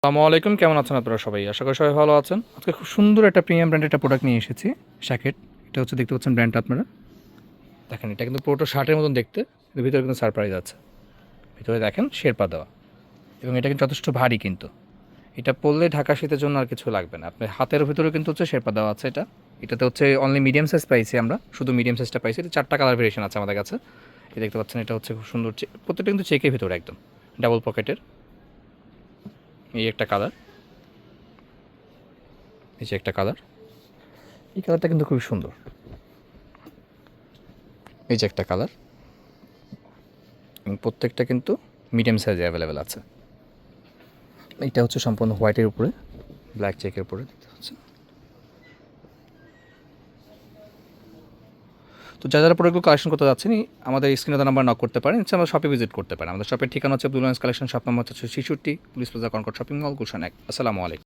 আসসালামু আলাইকুম, কেমন আছেন আপনারা সবাই? আশা করি সবাই ভালো আছেন। আজকে খুব সুন্দর একটা প্রিমিয়াম ব্র্যান্ডের একটা প্রোডাক্ট নিয়ে এসেছি, শ্যাকেট। এটা হচ্ছে দেখতে পাচ্ছেন ব্র্যান্ডটা আপনারা। দেখেন এটা কিন্তু পুরোটা শার্টের মতন দেখতে, কিন্তু ভিতরে কিন্তু সারপ্রাইজ আছে। ভিতরে দেখেন শেরপা দেওয়া, এবং এটা কিন্তু যথেষ্ট ভারী কিন্তু। এটা পরলে ঢাকা শীতের জন্য আর কিছু লাগবে না। আপনার হাতের ভিতরেও কিন্তু হচ্ছে শেরপা দেওয়া আছে এটা। এটাতে হচ্ছে অনলি মিডিয়াম সাইজ পাইছি আমরা, শুধু মিডিয়াম সাইজটা পাইছি। এটা 4টা কালার ভেরিয়েশন আছে আমাদের কাছে। এই দেখতে পাচ্ছেন এটা হচ্ছে খুব সুন্দর, প্রত্যেকটা কিন্তু চেকের ভিতরে একদম ডাবল পকেটের। এই একটা কালার, এই যে একটা কালার, এই কালারটা কিন্তু খুবই সুন্দর। এই যে একটা কালার, এবং প্রত্যেকটা কিন্তু মিডিয়াম সাইজে অ্যাভেলেবেল আছে। এইটা হচ্ছে সম্পূর্ণ হোয়াইটের উপরে ব্ল্যাক চেকের উপরে দেখতে হচ্ছে। তো যারা প্রোডাক্টগুলো কালেকশন করতে যাচ্ছেন, আমাদের স্ক্রিনে নাম্বার নক করতে পারেন, ইচ্ছা আমাদের শপে ভিজিট করতে পারেন। আমাদের শপের ঠিকানা হচ্ছে blue lines collection, shop number হচ্ছে 66, police plaza, Concord shopping mall, Gulshan 1। আসসালামু আলাইকুম।